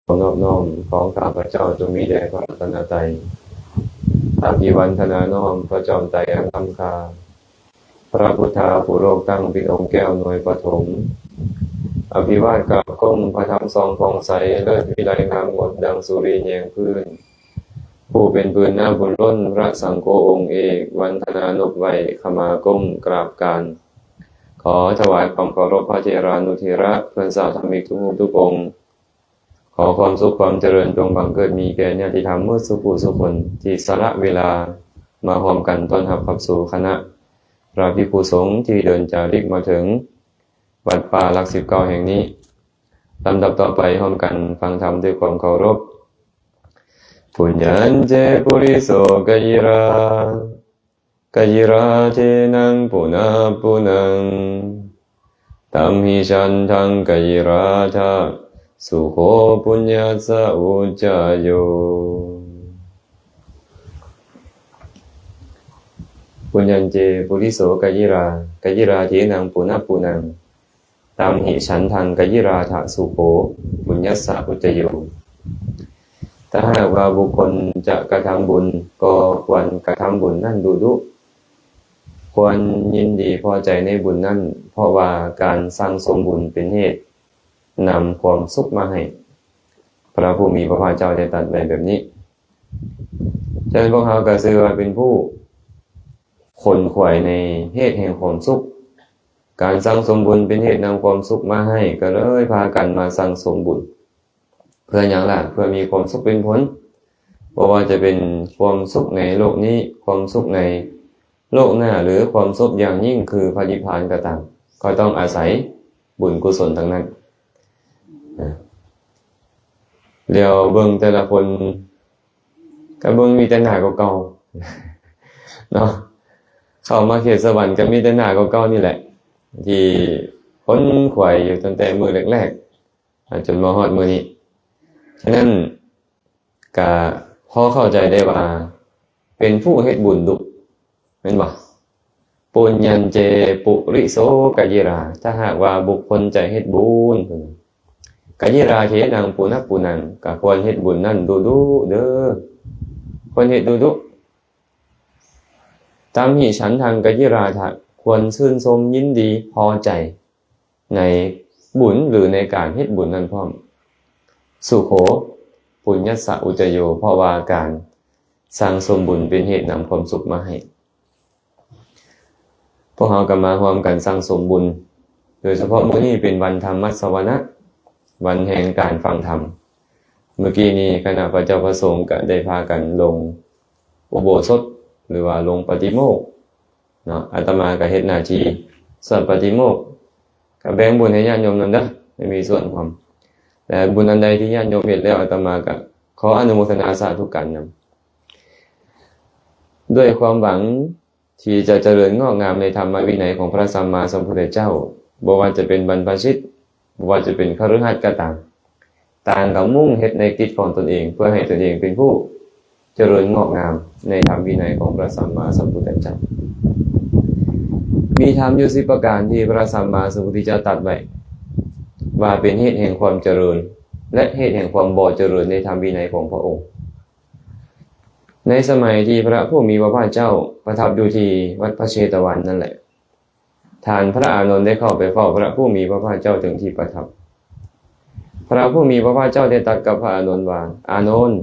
ขอนอบน้อมของข้าพเจ้าจงมีแด่พระรัตนตรัยอภิวันทนาน้อมพระจอมไตรอันล้ำค่าพระพุทธาผู้โลกตั้งเป็นองค์แก้วหน่วยปฐมอภิวาทกราบก้มพระธรรมทรงผ่องใสเลิศวิไลงามงดดังสุริแยงพื้นผู้เป็นปืนหน้าบุญล้นพระสังโฆองค์เอกวันธนานพไว้ขมาก้มกราบการขอถวายความเคารพพระเจรานุธิระเพื่อนสาวธรรมิกทุกองค์ขอความสุขความเจริญจงบังเกิดมีแก่ญาติธรรมเมื่อสุขุสุคนที่สละเวลามาพร้อมกันต้อนรับขับสู่คณะพระภิกษุสงฆ์ที่เดินจาริกมาถึงวัดป่าหลัก19แห่งนี้ลำดับต่อไปพร้อมกันฟังธรรมด้วยความเคารพปุญญัญเจปุริโสกยิรเทนังปุนาปุนังตัมหิชันทังกยิราทาสุโขปุญญาสะอุจจโยปุญญัญเจปุริโสกยิราเทนังปุนาปุนังตัมหิฉันทังกยิราทะสุโขปุญญาสะอุจจโยถ้าหากว่าบุคคลจะกระทำบุญก็ควรกระทำบุญนั่นดุควรยินดีพอใจในบุญนั่นเพราะว่าการสร้างสมบุญเป็นเหตุนำความสุขมาให้พระผู้มีพระภาคเจ้าได้ตรัสไว้แบบนี้ฉะนั้นพวกเราก็ถือว่าเป็นผู้ขนขวายในเหตุแห่งความสุขการสร้างสมบุญเป็นเหตุนำความสุขมาให้ก็เลยพากันมาสร้างสมบุญเพื่ออย่างไรเพื่อมีความสุขเป็นผลเพราะว่าจะเป็นความสุขในโลกนี้ความสุขในโลกหน้าหรือความสุขอย่างยิ่งคือพระนิพพานก็ตามก็ต้องอาศัยบุญกุศลทั้งนั้นเดี๋ยวเบิ่งแต่ละคนก็เบิ่งมีแต่หน้าเก่าๆเนาะเข้ามาเขตสวรรค์ก็มีแต่หน้าเก่าๆนี่แหละที่พ้นขวายอยู่ตั้งแต่มือแรกๆจนมาฮอดมือนี้ฉะนั้นก็พอเข้าใจได้ว่าเป็นผู้เฮ็ดบุญดุแม่นบ่ปุญญัญเจปุริโสกยิราถ้าหากว่าบุคคลจะเฮ็ดบุญกยิราเทนังปุณปุนังก็ควรเฮ็ดบุญนั่นดุเด้อควรเฮ็ดดุตามหิฉันทังกยิราทะควรชื่นชมยินดีพอใจในบุญหรือในการเฮ็ดบุญนั้นพร้อมสุโขปุญญสะอุจจโยเพราะว่าการสร้างสมบุญเป็นเหตุนำความสุขมาให้พวกเราก็มาร่วมกันสร้างสมบุญโดยเฉพาะมื้อนี้เป็นวันธรรมสวนะวันแห่งการฟังธรรมเมื่อกี้นี้คณะพระเจ้าพระสงฆ์ก็ได้พากันลงอุโบสถหรือว่าลงปฏิโมกข์เนาะอาตมาก็เฮ็ดหน้าที่ส่วนปฏิโมกข์ก็แบ่งบุญให้ญาติโยมนั่นเด้อไม่มีส่วนความแต่บุญอันใดที่ญาติโยมเฮ็ดแล้วอาตมาก็ขออนุโมทนาสาธุกันนำด้วยความหวังที่จะเจริญงอกงามในธรรมวินัยของพระสัมมาสัมพุทธเจ้าบ่ว่าจะเป็นบรรพชิตบ่ว่าจะเป็นคฤหัสถ์ก็ตามต่างกับมุ่งเฮ็ดในกิจของตนเองเพื่อให้ตนเองเป็นผู้เจริญงอกงามในธรรมวินัยของพระสัมมาสัมพุทธเจ้ามีธรรมอยู่10ประการที่พระสัมมาสัมพุทธเจ้าตรัสไว้ว่าเป็นเหตุแห่งความเจริญและเหตุแห่งความบ่เจริญในธรรมวินัยของพระองค์ในสมัยที่พระผู้มีพระภาคเจ้าประทับอยู่ที่วัดพระเชตวันนั่นแหละท่านพระอานนท์ได้เข้าไปเฝ้าพระผู้มีพระภาคเจ้าถึงที่ประทับพระผู้มีพระภาคเจ้าได้ตรัสกับพระอานนท์ว่าอานนท์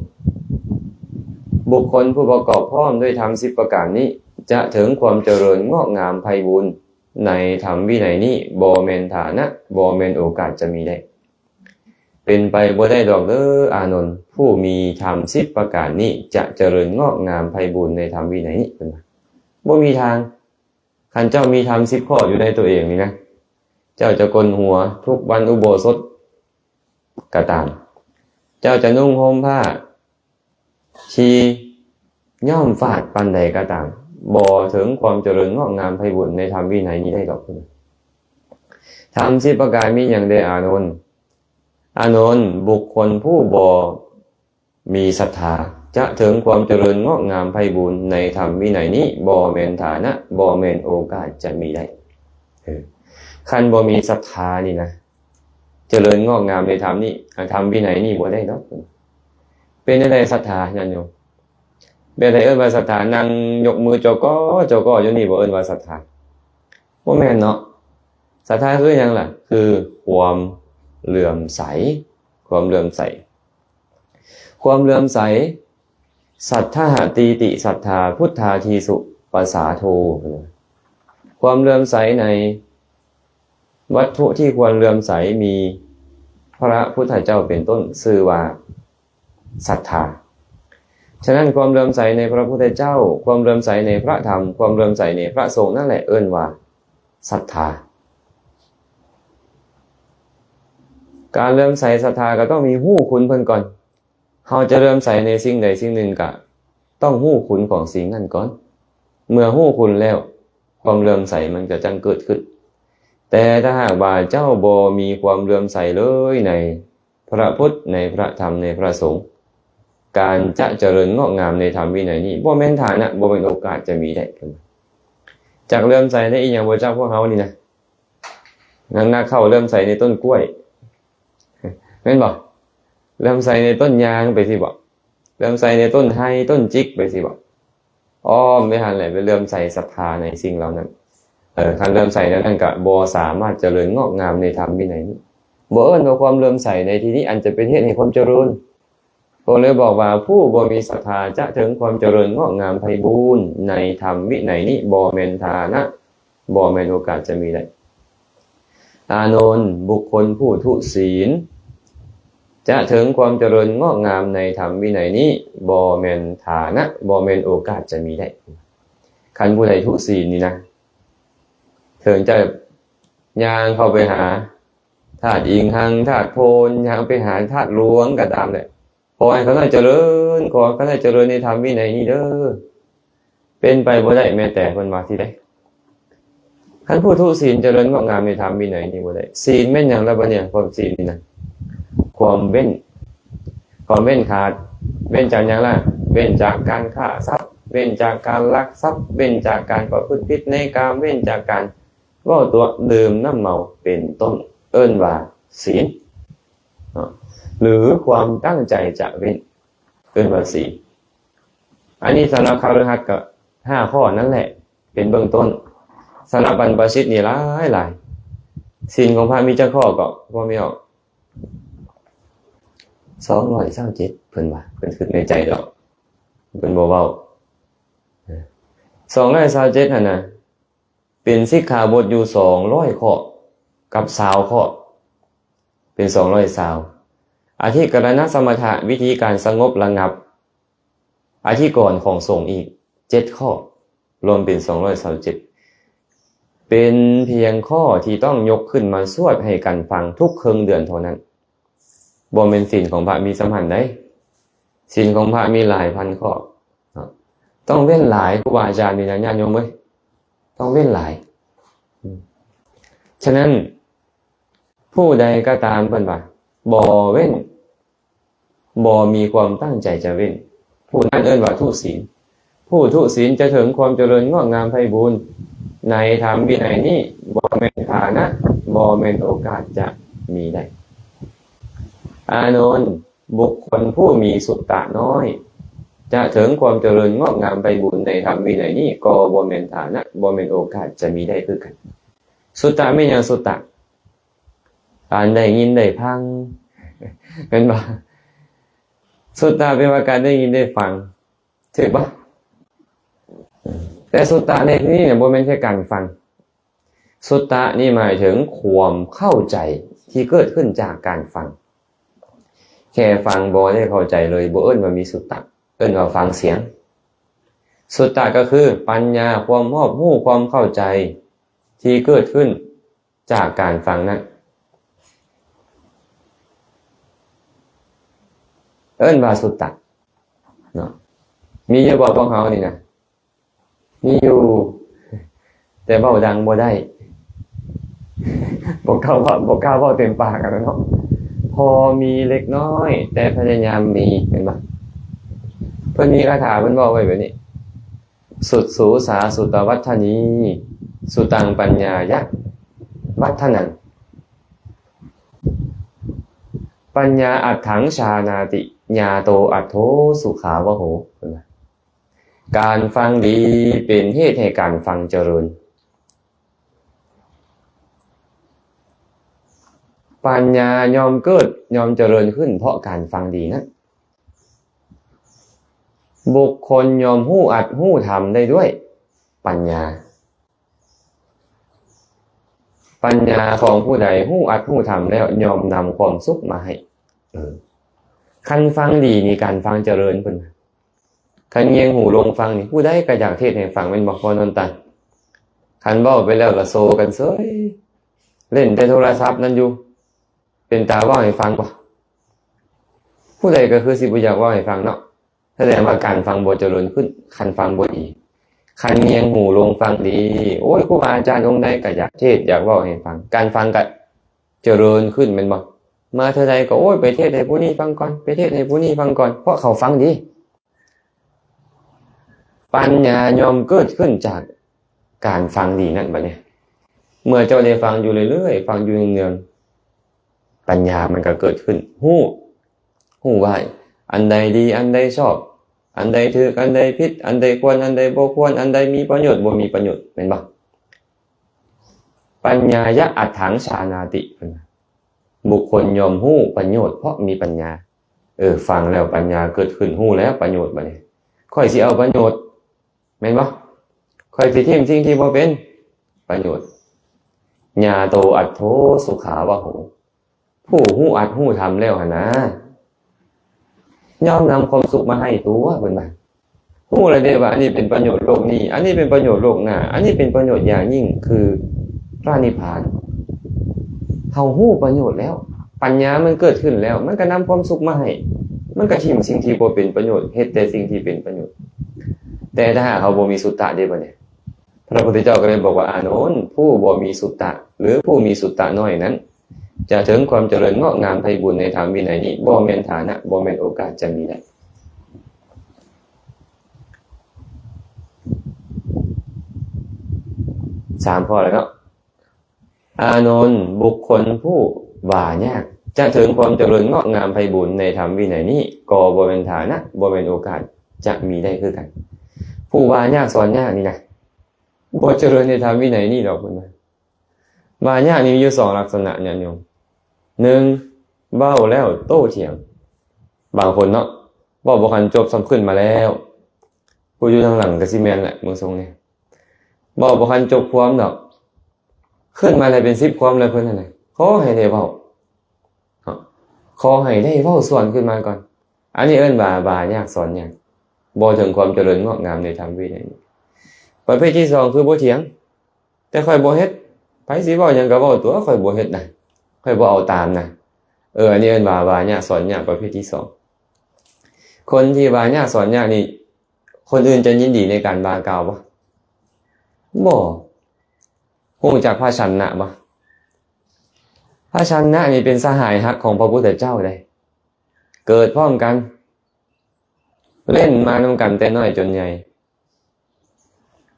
บุคคลผู้ประกอบพร้อมด้วยธรรม10ประการนี้จะถึงความเจริญงอกงามไพบูลย์ในธรรมวินัยนี้บ่แม่นฐานะบ่แม่นโอกาสจะมีได้เป็นไปบ่ได้ดอกเด้ออานนท์ผู้มีธรรม10ประการนี้จะเจริญงอกงามไพบูลย์ในธรรมวินัยนี้เป็นบ่มีทางคันเจ้ามีธรรม10ข้ออยู่ในตัวเองนี่นะเจ้าจะโกนหัวทุกวันอุโบสถก็ตามเจ้าจะนุ่งห่มผ้าชีย่อมฟาดปานใดก็ตามบ่ถึงความเจริญงอกงามไพบูลย์ในธรรมวินัยนี้ได้ดอกธรรม10ประการมีอย่างใดอานนท์บุคคลผู้บ่มีศรัทธาจะถึงความเจริญงอกงามไพบูลย์ในธรรมวินัยนี้บ่แม่นฐานะบ่แม่นโอกาสจะมีได้คันบ่มีศรัทธานี่นะ เจริญงอกงามในธรรมนี่ธรรมวินัยนี่บ่ได้เนาะเป็นอะไรศรัทธาญาติโยมเป็นอะไรว่าศรัทธานั่งยกมือจอก็อยู่นี่บ่ว่าศรัทธาบ่แม่นเนาะศรัทธาคือหยังล่ะคือความเลื่อมใสความเลื่อมใสสัทธาตีติศรัทธาพุทธาทีสุปัสสาโทความเลื่อมใสในวัตถุที่ควรเลื่อมใสมีพระพุทธเจ้าเป็นต้นชื่อว่าศรัทธาฉะนั้นความเลื่อมใสในพระพุทธเจ้าความเลื่อมใสในพระธรรมความเลื่อมใสในพระสงฆ์นั่นแหละเอิ้นว่าศรัทธาการเลื่อมใสศรัทธาก็ต้องมีฮู้คุณเพิ่นก่อนเฮาจะเลื่อมใสในสิ่งใดสิ่งหนึ่งก็ต้องฮู้คุณของสิ่งนั้นก่อนเมื่อฮู้คุณแล้วความเลื่อมใสมันก็จังเกิดขึ้นแต่ถ้าหากว่าเจ้าบ่มีความเลื่อมใสเลยในพระพุทธในพระธรรมในพระสงฆ์การจะเจริญงอกงามในธรรมวินัยนี้บ่แม่นฐานะบ่เป็นโอกาสจะมีได้จากเลื่อมใสในอีหยังบ่เจ้าพวกเฮานี่นะนักเข้าเลื่อมใสในต้นกล้วยแม่นบ่เริ่มใส่ในต้นยางไปสิบ่เริ่มใส่ในต้นไฮต้นจิกไปสิบ่อ้อมไม่ทันเลยไปเริ่มใส่ศรัทธาในสิ่งเหล่านั้นคันเริ่มใส่นั้นก็บ่สามารถเจริญงอกงามในธรรมวินัยนี้บ่เอิ้นว่าความเริ่มใส่ในที่นี้อันจะเป็นเหตุให้ความเจริญก็เลยบอกว่าผู้บ่มีศรัทธาจะถึงความเจริญงอกงามไพบูรณ์ในธรรมวินัยนี้บ่แม่นฐานะบ่แม่นโอกาสจะมีได้อานนท์บุคคลผู้ทุศีลจะถึงความเจริญงอกงามในธรรมวินัยนี้บ่แม่นฐานะบ่แม่นโอกาสจะมีได้คันผู้ใดทุศีลนี่นะถึงจะย่างเข้าไปหาธาตุอิงหังธาตุโพนย่างไปหาธาตุหลวงก็ตามแหละขอให้เขาได้เจริญขอเขาได้เจริญในธรรมวินัยนี้เด้อเป็นไปบ่ได้แม้แต่เพิ่นว่าที่ใดคันผู้ทุศีลเจริญงอกงามในธรรมวินัยนี้บ่ได้ศีลแม่นหยังล่ะบัดเนี่ยความศีลนี่นะความเว้นขาดเว้นจากอย่างไรเว้นจากการฆ่าทรัพย์เว้นจากการลักทรัพย์เว้นจากการประพฤติผิดในกามเว้นจากการว่าตัวดื่มน้ำเมาเป็นต้นเอิ้นว่าศีลหรือความตั้งใจจะเว้นเอิ้นว่าศีลอันนี้สำหรับคฤหัสถ์ก็5ข้อนั่นแหละเป็นเบื้องต้นสำหรับบรรพชิตนี่หลายศีลของพระมีจักข้อก็บ่มีออก227เพิ่นว่าเพิ่นคิดในใจดอกเพิ่นบ่เว้า227นั่นน่ะเป็นสิกขาบทอยู่200ข้อกับ20ข้อเป็น220อธิกรณสมถะวิธีการสงบระงับอธิกรณ์ของสงฆ์อีก7ข้อรวมเป็น227เป็นเพียงข้อที่ต้องยกขึ้นมาสวดให้กันฟังทุกครึ่งเดือนเท่านั้นบ่แม่นศีลของพระมีสัมพันธ์ได้ศีลของพระมีหลายพันข้อต้องเว้นหลายครูบาอาจารย์นี่นะญาติโยมเอ้ยต้องเว้นหลายฉะนั้นผู้ใดก็ตามเพิ่นว่าบ่เว้นบ่มีความตั้งใจจะเว้นผู้นั้นเอิ้นว่าทุศีลผู้ทุศีลจะถึงความเจริญงอกงามไพบูรณ์ในธรรมวินัยนี้บ่แม่นฐานะบ่แม่นโอกาสจะมีได้อานนท์บุคคลผู้มีสุตตะน้อยจะถึงความเจริญงอกงามไพบูรณ์ในธรรมวินัยนี้ก็บ่แม่นฐานะบ่แม่นโอกาสจะมีได้คือกันสุตตะไม่หยังสุตตะการได้ยินได้ฟังเป็นบ่สุตตะเป็นว่าการได้ยินได้ฟังถูกป่ะแต่สุตตะในที่นี้เนี่ยบ่แม่นแค่การฟังสุตตะนี่หมายถึงความเข้าใจที่เกิดขึ้นจากการฟังแค่ฟังบ่ได้เข้าใจเลยบ่เอิ้นว่ามีสุตตะเอิ้นว่าฟังเสียงสุตตะก็คือปัญญาความรอบรู้ความเข้าใจที่เกิดขึ้นจากการฟังนั้นเอิ้นว่าสุตตะเนาะมีอยู่บ่พวกเฮานี่นะมีอยู่แต่เว้าดังบ่ได้บ่กล้าเว้าเต็มปากกันเนาะพอมีเล็กน้อยแต่พยายามมีเห็นป่ะเพิ่นมีคาถาเพิ่นบอกไว้แบบนี้สุดสูสาสุตวัฏฐนีสุตังปัญญายะวัฏฐนัง ปัญญาอัตถังชานาติญาโตอัตโธสุขาวโหการฟังดีเป็นเหตุให้การฟังเจริญปัญญายอมเกิดยอมเจริญขึ้นเพราะการฟังดีนั้นบุคคลยอมหู้อัดหู้ทำได้ด้วยปัญญาของผู้ใดหู้อัดหู้ทำแล้วยอมนำความสุขมาให้คันฟังดีนี่การฟังเจริญเพิ่นคันเงียงหูลงฟังนี่ผู้ใดก็อยากเทศน์ให้ฟังเป็นบ่พอนนตันคันเว้าไปแล้วก็โซกันเซ้ยเล่นแต่โทรศัพท์นั่นอยู่เป็นตาเว้าให้ฟังบ่ผู้ใดก็คือสิบ่อยากเว้าให้ฟังเนาะแสดงว่าการฟังบ่เจริญขึ้นคันฟังบ่ดีคันเงียงหูลงฟังดีโอ้ยครูบาอาจารย์องค์ใดก็อยากเทศน์อยากเว้าให้ฟังการฟังก็เจริญขึ้นแม่นบ่มาเท่าใดก็โอ้ยไปเทศน์ให้ผู้นี้ฟังก่อนไปเทศน์ให้ผู้นี้ฟังก่อนเพราะเขาฟังดีปัญญายอมเกิดขึ้นจากการฟังดีนั่นบัดนี้เมื่อเจ้าได้ฟังอยู่เรื่อยๆฟังอยู่เนืองๆปัญญามันก็เกิดขึ้นฮู้ว่าอันใดดีอันใดชอบอันใดถูกอันใดผิดอันใดควรอันใดบ่ควรอันใดมีประโยชน์บ่มีประโยชน์แม่นบ่ปัญญายะอัตถังชานาติบุคคลยอมฮู้ประโยชน์เพราะมีปัญญาฟังแล้วปัญญาเกิดขึ้นฮู้แล้วประโยชน์บัดนี้ค่อยสิเอาประโยชน์แม่นบ่ค่อยสิทิ่มสิ่งที่บ่เป็นประโยชน์ญาโตอัตโธสุขาวโหผู้ฮู้อัดฮู้ทำแล้วหั่นนะยอมนำความสุขมาให้ตัวเพิ่นว่าฮู้แล้วเด้ว่าอันนี้เป็นประโยชน์โลกนี้อันนี้เป็นประโยชน์โลกหน้าอันนี้เป็นประโยชน์อย่างยิ่งคือพระนิพพานเฮาฮู้ประโยชน์แล้วปัญญามันเกิดขึ้นแล้วมันก็นำความสุขมาให้มันก็ทิ่มสิ่งที่บ่เป็นประโยชน์เฮ็ดแต่สิ่งที่เป็นประโยชน์แต่ถ้าหากเขาบ่มีสุตตะได้บ่เนี่ยพระพุทธเจ้าก็เลยบอกว่าอานนท์ผู้บ่มีสุตตะหรือผู้มีสุตตะน้อยนั้นจะถึงความเจริญงอกงามไพบูลย์ในธรรมวินัยนี้บ่แม่นฐานะบ่แม่นโอกาสจะมีได้3ข้อแล้วเนาะอานนท์บุคคลผู้ว่ายากจะถึงความเจริญงอกงามไพบูลย์ในธรรมวินัยนี้ก็บ่แม่นฐานะบ่แม่นโอกาสจะมีได้คือกันผู้ว่ายากสอนยากนี่นะบ่เจริญในธรรมวินัยนี่ดอกเพิ่นว่าว่ายากนี่มีอยู่2ลักษณะเนี่ยโยม1เว้าแล้วโต้เถียงบางคนเนาะเว้าบ่ทันจบซ้ำขึ้นมาแล้วผู้อยู่ทางหลังก็สิแม่นแหละมึงทรงนี่เว้าบ่ทันจบความดอกขึ้นมาเลยเป็น10ความเลยเพิ่นนั่นน่ะขอให้ได้เว้าขอให้ได้เว้าส่วนขึ้นมาก่อนอันนี้เอิ้นว่ายากสอนยากบ่ถึงความเจริญงอกงามในธรรมวินัยประเภทที่2คือบ่เถียงแต่ค่อยบ่เฮ็ดไผสิเว้าหยังก็เว้าตัวค่อยบ่เฮ็ดนะค่อยบ่เอาตามนะอันนี้เอิ้นว่ายากสอนยากประเภทที่2คนที่ว่ายากสอนยากนี่คนอื่นจะยินดีในการว่ากล่าวบ่ฮู้จักพระชันนะบ่พระชันนะนี่เป็นสหายฮักของพระพุทธเจ้าเลยเกิดพร้อมกันเล่นมานำกันแต่น้อยจนใหญ่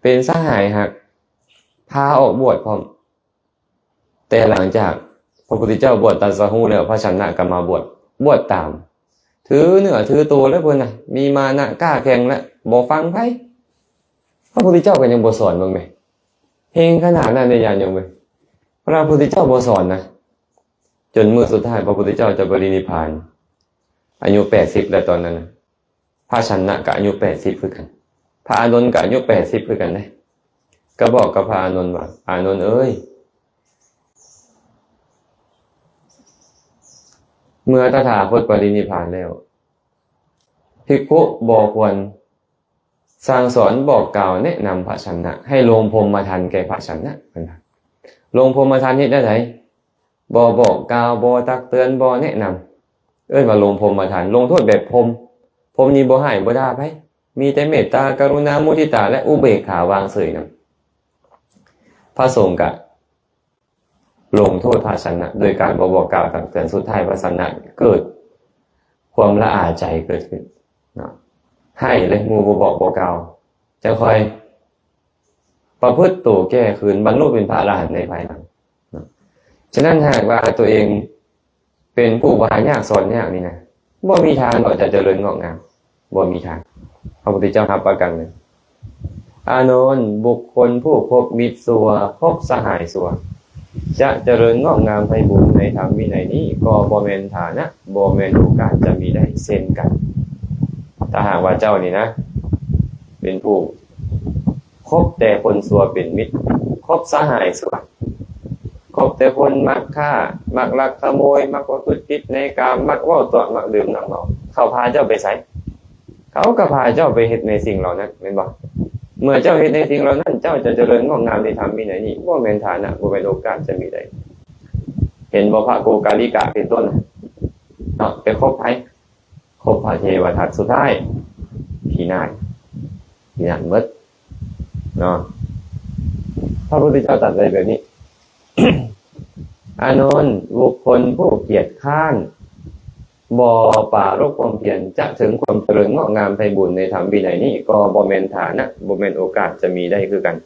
เป็นสหายหักพาออกบวชพร้อมแต่หลังจากพระพุทธเจ้าบวชตรัสรู้แล้วพระชนะก็มาบวชตามถือเนื้อถือตัวแล้วเพิ่นน่ะมีมานะกล้าแข่งแล้วบ่ฟังไผพระพุทธเจ้าก็ยังบ่สอนเบิ่งแม่เฮงขนาดนั้นได้ญาติโยมเว้ยพระพุทธเจ้าบ่สอนนะจนมื้อสุดท้ายพระพุทธเจ้าจะปรินิพพานอายุ80แล้วตอนนั้นน่ะพระชนะก็อายุ80คือกันพระอานนท์ก็อายุ80คือกันเด้ก็บอกกับพระอานนท์ว่าอานนท์เอ้ยเมื่อตถาคตปรินิพพานแล้วภิกขุบ่ควรสั่งสอนบอกกล่าวแนะนำพระชนะให้ลงพรหมทัณฑ์แก่พระชนะเพิ่นว่าลงพรหมทัณฑ์เฮ็ดได้ไดบ่บอกกล่าวบ่ตักเตือนบ่แนะนำเอิ้นว่าลงพรหมทัณฑ์ลงโทษแบบพรหมนี่บ่ให้บ่ด่าไผมีแต่เมตตากรุณามุทิตาและอุเบกขาวางเฉยนำพระสงฆ์ก็ลงโทษพระชนะโดยการบ่บอกกล่าวตักเตือนสุดท้ายพระชนะเกิดความละอาใจเกิดขึ้นเนาะให้เลยหมู่บ่บอกบ่กล่าวจะค่อยประพฤติตัวแก้คืนบรรลุเป็นพระอรหันต์ในภายหลังเนาะฉะนั้นหากว่าตัวเอง เป็นผู้ว่ายากสอนยากนี่นะบ่มีทางว่าจะเจริญงอกงามบ่มีทางพระพุทธเจ้ารับประกันเลยอานนท์บุคคลผู้คบมิตรสัวคบสหายสัวจะเจริญงอกงามไพบูลย์ในธรรมวินัยนี้ก็บ่แม่นฐานะบ่แม่นโอกาสจะมีได้เช่นกันถ้าหากว่าเจ้านี่นะเป็นผู้คบแต่คนสัวเป็นมิตรคบสหายสัวคบแต่คนมักฆ่ามักลักขโมยมักประพฤติผิดในกามมักเว้าตัวมักดื่มน้ำเมาเขาพาเจ้าไปไสเขาก็พาเจ้าไปเฮ็ดในสิ่งเหล่านั้นแม่นบ่เมื่อเจ้าเฮ็ดในสิ่งเหล่านั้นเจ้าจะเจริญงอกงามในธรรมวินัยนี้บ่แม่นฐานะบ่แม่นโอกาสจะมีได้เห็นบ่พระโกกาลิกะเป็นต้นไปคบไผคบพระเทวทัตสุดท้ายพินาศหมดเนาะพระพุทธเจ้าตรัสไว้แบบนี้ อานนท์บุคคลผู้เกียจคร้านบ่ปรารภความเพียรจะถึงความเจริญงอกงามไพบูลย์ในธรรมวินัยนี้ก็บ่แม่นฐานะบ่แม่นโอกาสจะมีได้คือกัน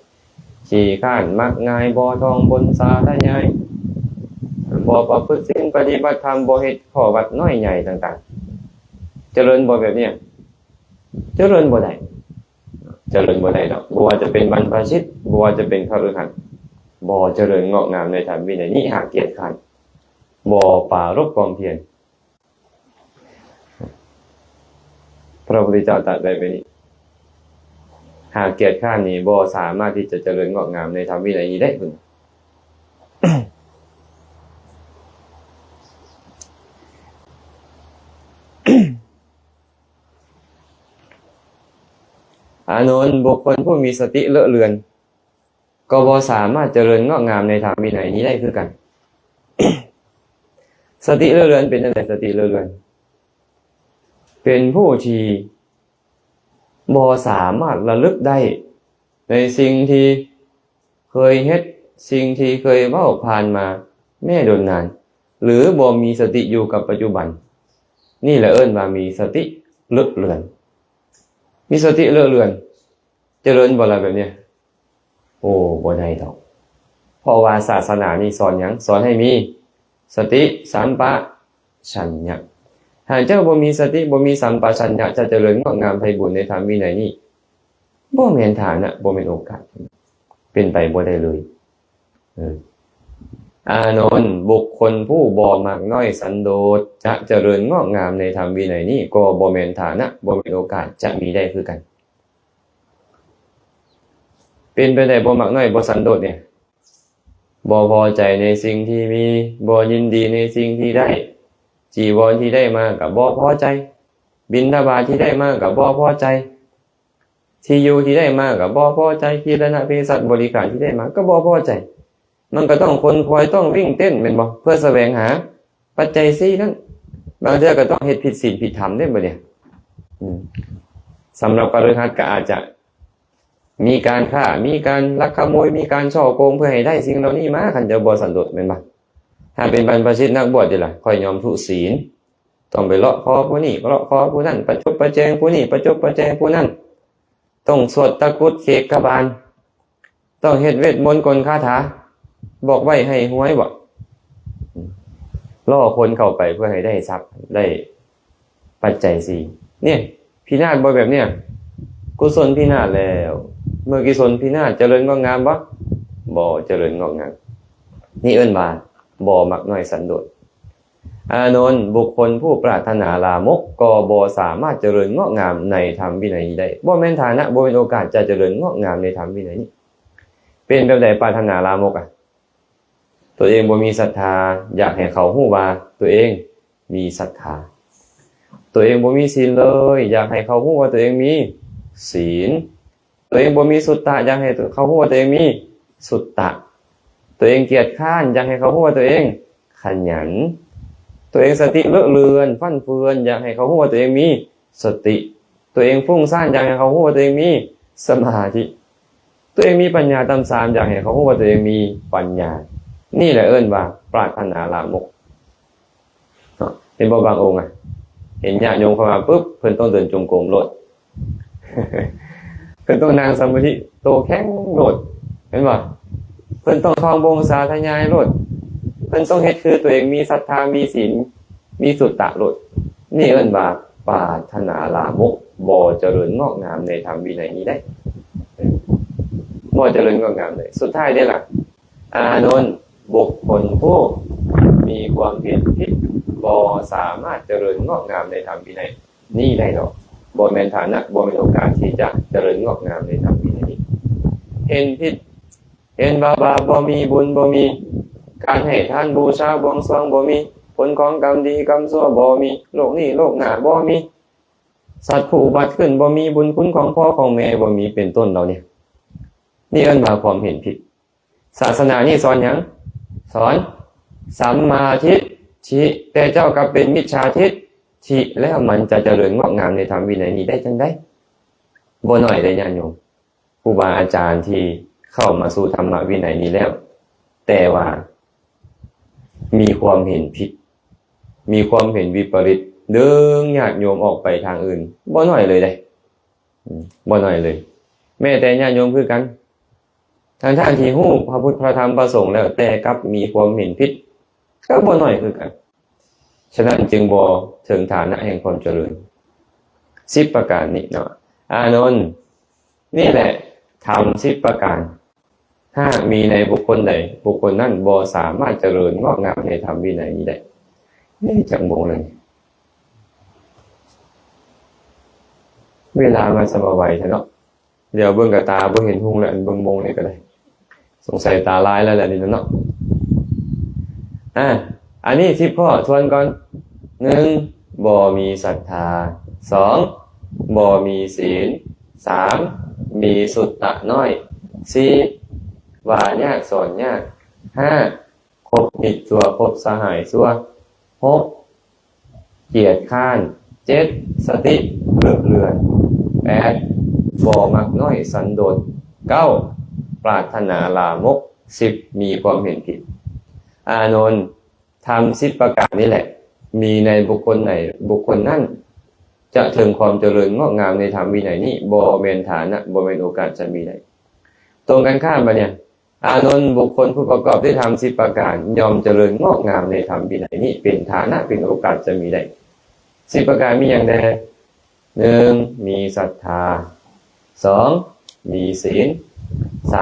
ขี้คร้านมักง่ายบ่ท่องบนสาธยายบ่ประพฤติศีลปฏิบัติธรรมบ่เฮ็ดข้อวัดน้อยใหญ่ต่างๆเจริญบ่แบบนี้เจริญบ่ได้เจริญบ่ได้ดอกบ่ว่าจะเป็นบรรพชิตบ่ว่าจะเป็นคฤหัสถ์บ่เจริญงอกงามในธรรมวินัยนี้หากเกียจคร้านบ่ปรารภความเพียรพระพุทธเจ้าตรัสไว้แบบนี้หากเกียจคร้านนี้บ่สามารถที่จะเจริญงอกงามในธรรมวินัยนี้ได้พุ่น อานนท์บุคคลผู้มีสติเลอะเลือนก็บ่สามารถเจริญงอกงามในธรรมวินัยนี้ได้คือกัน สติเลอะเลือนเป็นอะไรสติเลอะเลือนเป็นผู้ที่บ่สามารถระลึกได้ในสิ่งที่เคยเฮ็ดสิ่งที่เคยเว้าผ่านมาแม้ดนนานหรือบ่มีสติอยู่กับปัจจุบันนี่แหละเอิ้นว่ามีสติเลอะเลือนมีสติเลอะเลือนเจริญบ่ล่ะแบบเนี้ยโอ้บ่ได้ดอกเพราะว่าศาสนานี่สอนหยังสอนให้มีสติสัมปชัญญะหากเจ้าบ่มีสติบ่มีสัมปชัญญะจะเจริญงอกงามไพบูลย์ในธรรมวินัยนี้บ่แม่นฐานะบ่แม่นโอกาสเป็นไปบ่ได้เลยอานนท์บุคคลผู้บ่มักน้อยสันโดษจะเจริญงอกงามในธรรมวินัยนี้ก็บ่แม่นฐานะบ่แม่นโอกาสจะมีได้คือกันเป็นไปได้บ่มักน้อยบ่สันโดษเนี่ยบ่พอใจในสิ่งที่มีบ่ยินดีในสิ่งที่ได้จีวรที่ได้มาก็บ่พอใจบิณฑบาตที่ได้มาก็บ่พอใจที่อยู่ที่ได้มาก็บ่พอใจกีฬาเภสัชบริการที่ได้มาก็บ่พอใจมันก็ต้องคนคอยต้องวิ่งเต้นแม่นบ่เพื่อแสวงหาปัจจัย4นั้นบางเทื่อก็ต้องเฮ็ดผิดศีลผิดธรรมได้บ่เนี่ยสำหรับคฤหัสถ์ก็อาจจะมีการฆ่ามีการลักขโมยมีการฉ้อโกงเพื่อให้ได้สิ่งเหล่านี้มาคันจะบ่สันโดษแม่นบ่ถ้าเป็นบรรพชิตนักบวชนี่ล่ะค่อยยอมทุศีลต้องไปเลาะคอผู้นี้เลาะคอผู้นั้นประจบประแจงผู้นี้ประจบประแจงผู้นั้นต้องสวดตะกรุดเขกบาลต้องเฮ็ดเวทมนต์กลคาถาบอกไว้ให้หวยบ่ล่อคนเข้าไปเพื่อให้ได้ทรัพย์ได้ปัจจัย4เนี่ยพินาศบ่แบบเนี้ยกุศลพินาศแล้วเมื่อกุศลพินาศเจริญงอกงามบ่เจริญงอกงามนี่เอิ้นว่าบ่มักน้อยสันโดษอานนท์บุคคลผู้ปรารถนาลามกก็บ่สามารถเจริญงอกงามในธรรมวินัยนี้ได้บ่แม่นฐานะบ่เป็นโอกาสจะเจริญงอกงามในธรรมวินัยนี้เป็นแบบใดปรารถนาลามกตัวเองบ่มีศรัทธาอยากให้เขาฮู้ว่าตัวเองมีศรัทธาตัวเองบ่มีศีลเลยอยากให้เขาฮู้ว่าตัวเองมีศีลตัวเองบ่มีสุตตะอยากให้เขาฮู้ว่าตัวเองมีสุตตะตัวเองเกียจคร้านอยากให้เขาฮู้ว่าตัวเองขยันตัวเองสติเลอะเลือนฟั่นเฟือนอยากให้เขาฮู้ว่าตัวเองมีสติตัวเองฟุ้งซ่านอยากให้เขาฮู้ว่าตัวเองมีสมาธิตัวเองมีปัญญาตามสามอยากให้เขาฮู้ว่าตัวเองมีปัญญานี่แหละเอิ้นว่าปรารถนาลามกเห็นบ่บางองค์เห็นญาติโยมเข้ามาปุ๊บเพิ่นต้องเดินจงกรมโลด เพิ่นต้องนั่งสมาธิโตแข็งโลดเห็นบ่เพิ่นต้องท่องบงสาธยายโลดเพิ่นต้องเฮ็ดคือตัวเองมีศรัทธามีศีล มีสุตตะหลุดนี่เอิ้นว่าปรารถนาลามกบ่เจริญงอกงามในธรรมวินัยนี้ได้บ่เจริญงอกงามเลยสุดท้ายได้ล่ะอานนท์บุคคลผู้มีความเพียรผิดบ่สามารถเจริญงอกงามในธรรมวินัยนี้ได้หรอกบ่แม่นฐานะบ่มีโอกาสที่จะเจริญงอกงามในธรรมวินัยนี้เห็นผิดเห็นบาปบ่มีบุญบ่มีการให้ทานบูชาบวงสรวงบ่มีผลของกรรมดีกรรมชั่วบ่มีโลกนี้โลกหน้าบ่มีสัตว์ผู้อุบัติขึ้นบ่มีบุญคุณของพ่อของแม่บ่มีเป็นต้นเราเนี่ยนี่เอิ้นว่าความเห็นผิดศาสนานี่สอนหยังสอนสัมมาทิฏฐิแต่เจ้ากลับเป็นมิจฉาทิฏฐิแล้วมันจะเจริญงอกงามในธรรมวินัยนี้ได้จังได๋บ่น้อยเลยญาติโยมครูบาอาจารย์ที่เข้ามาสู่ธรรมวินัยนี้แล้วแต่ว่ามีความเห็นผิดมีความเห็นวิปริตดึงญาติโยมออกไปทางอื่นบ่น้อยเลยเด้บ่น้อยเลยแม้แต่ญาติโยมคือกันท่านที่ฮู้พระพุทธพระธรรมพระสงฆ์แล้วแต่กลับมีความเห็นผิดก็บ่น้อยคือกันฉะนั้นจึงบ่ถึงฐานะแห่งความเจริญ10ประการนี้เนาะอานนท์นี่แหละธรรม10ประการถ้ามีในบุคคลใดบุคคลนั้นบ่สามารถเจริญงอกงามในธรรมวินัยนี้ได้นี่จังบ่งเลยเวลามันสมไวเนาะเดี๋ยวเบิ่งกับตาบ่เห็นหุ่งแล้วเบิ่งมงนี่ก็ได้สงสัยตาลายแล้วแหละนี่เนาะอันนี้10ข้อทวนก่อน1บ่มีศรัทธา2บ่มีศีล3มีสุตตะน้อย4ว่ายากสอนยาก5คบมิตรชั่วคบสหายชั่ว6เกียจค้าน7สติเลือกเลือน8บ่มักน้อยสันโดษ9ปรารถนาลามก10มีความเห็นผิดอานนท์ทำ10ประการนี้แหละมีในบุคคลไหนบุคคลนั้นจะถึงความเจริญงอกงามในธรรมวินัยนี้บ่แม่นฐานะบ่แม่นโอกาสจะมีได้ตรงกันข้ามมาเนี่ยอานนท์บุคคลผู้ประกอบด้วยธรรม10ประการยอมเจริญงอกงามในธรรมวินัยนี้เป็นฐานะเป็นโอกาสจะมีได้10ประการมีอย่างใด1มีศรัทธา2มีศีล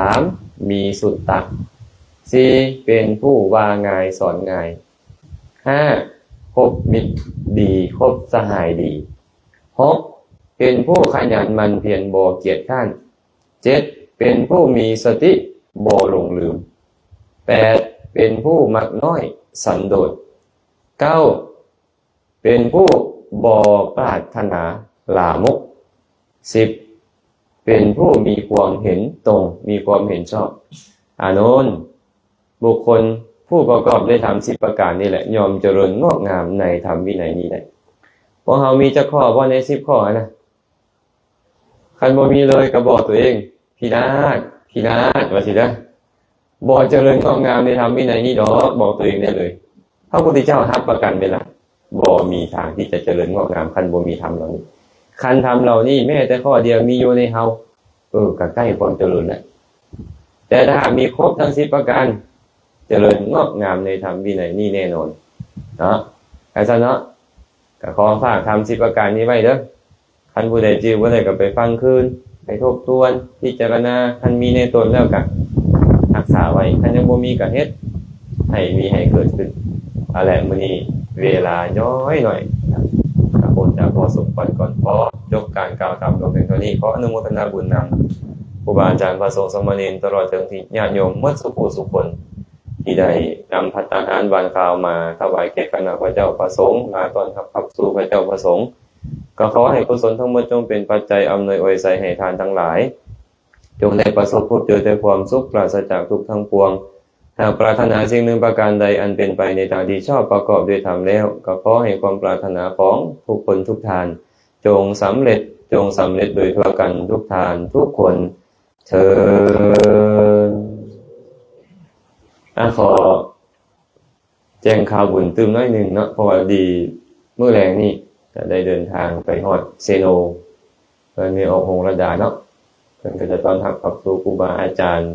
3มีสุตตะ4เป็นผู้ว่าง่ายสอนง่าย5คบมิตรดีคบสหายดี6เป็นผู้ขยันหมั่นเพียรบ่เกียจคร้าน7เป็นผู้มีสติบ่หลงลืม8เป็นผู้มักน้อยสันโดษ9เป็นผู้บ่ปรารถนาลามก10เป็นผู้มีความเห็นตรงมีความเห็นชอบอานนท์บุคคลผู้ประกอบด้วยธรรม10ประการนี่แหละยอมเจริญงอกงามในธรรมวินัยนี้ได้พอเฮามีจักข้อบ่ใน10ข้อนะคันบ่มีเลยก็บอกตัวเองพินาศว่าสิเด้อบ่เจริญงอกงามในธรรมวินัยนี้ดอกบอกตัวเองได้เลยพระพุทธเจ้ารับประกันไว้ล่ะบ่มีทางที่จะเจริญงอกงามคันบ่มีธรรมเหล่านี้คันธรรมเหล่านี้แม้แต่ข้อเดียวมีอยู่ในเฮาก็ใกล้ความเจริญแล้วแต่ถ้ามีครบทั้ง10ประการเจริญงอกงามในธรรมวินัยนี้แน่นอนเนาะไอ้ซะเนาะก็ขอฝากธรรม10ประการนี้ไว้เด้อคันผู้ใดจื้อบ่ได้ก็ไปฟังคืนไปทบทวนพิจารณาคันมีในตนแล้วก็รักษาไว้คันยังบ่มีก็เฮ็ดให้มีให้เกิดขึ้นอะไรมื้อนี้เวลาน้อยหน่อยครับผมจะขอสมควรก่อนขอจบการกล่าวธรรมลงเพียงเท่านี้ขออนุโมทนาบุญนำครูบาอาจารย์พระสงฆ์สมณเณรตลอดถึงที่ญาติโยมหมดทุกผู้ทุกคนที่ได้นำภัตตาหารหวานข้าวมาถวายแก่คณะพระเจ้าประสงค์มาต้อนรับขับสู่พระเจ้าประสงค์ก็ขอให้กุศลทั้งหมดจงเป็นปัจจัยอำนวยอวยไสให้ทานทั้งหลายจงได้ประสบพบเจอแต่ความสุขปราศจากทุกข์ทั้งปวงหากปรารถนาสิ่งหนึ่งประการใดอันเป็นไปในทางที่ชอบประกอบด้วยธรรมแล้วก็ขอให้ความปรารถนาของทุกคนทุกทานจงสำเร็จโดยทั่วกันทุกทานทุกคนเถิดขอแจ้งข่าวบุญตื่มน้อยหนึ่งเนาะเพราะว่าดีมื้อแรงนี่จะได้เดินทางไปฮอดเซโนเพิ่นมีออกโรงระดาเนาะเพิ่นก็จะต้อนรับกับสู่ครูบาอาจารย์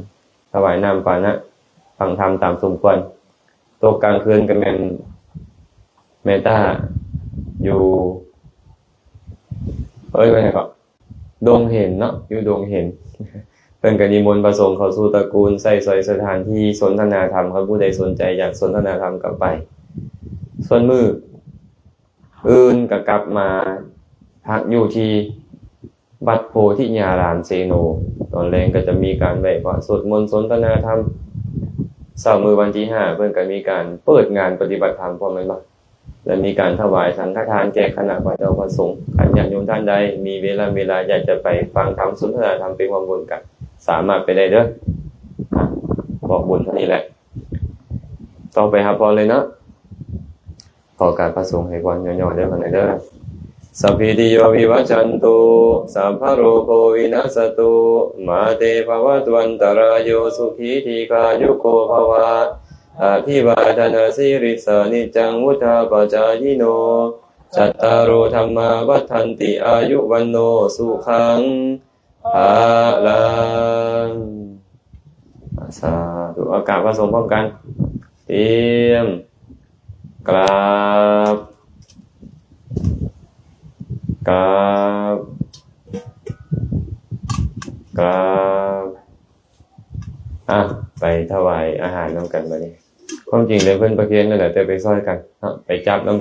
ถวายน้ำปานะฟังธรรมตามสมควรตกกลางคืนก็แม่น แม่ต้าอยู่ไปไหนก็ดงเห็นเนาะอยู่ดงเห็นเพิ่นก็นิมนต์ประสงค์เข้าสู่ตระกูลใส่ซอยสถานที่สนทนาธรรมครับผู้ใดสนใจอยากสนทนาธรรมก็ไปส่วนมื้ออื่นก็กลับมาพักอยู่ที่วัดโพธิญารามเซโนตอนแรกก็จะมีการไหว้พระสวดมนต์สนทนาธรรมเช้ามื้อวันที่5เพิ่นก็มีการเปิดงานปฏิบัติธรรมพร้อมแม่นบ่และมีการถวายสังฆทานแก่คณะพระเจ้าพระสงฆ์ท่านญาติโยมท่านใดมีเวลาอยากจะไปฟังธรรมสนทนาธรรมเป็นความบุญกันสามารถไปได้เด้อบอกบุญเท่านี้แหละต่อไปครับพอเลยเนาะขอการประสงค์ให้ก่อนย่อๆได้มาหน่อยเด้อสัพพิติโยวิวัชชันตุสัพพะโรโควินัสสตุมาเตภวัตวันตรายโยสุขีทีฆายุโกภวะอาภิวาทนาสิริสานิจังวุธาปจายโนจัตตารโอธัมมาวัฏันติอายุวันโนสุขังภาลังสาธุอากาศผสมพร้อมกันเตรียมกราบกราบไปถวายอาหารนำกันบัดนี้ความจริงเลยเพิ่นประเคนนั่นแหละแต่ไปซอยกันไปจับนำ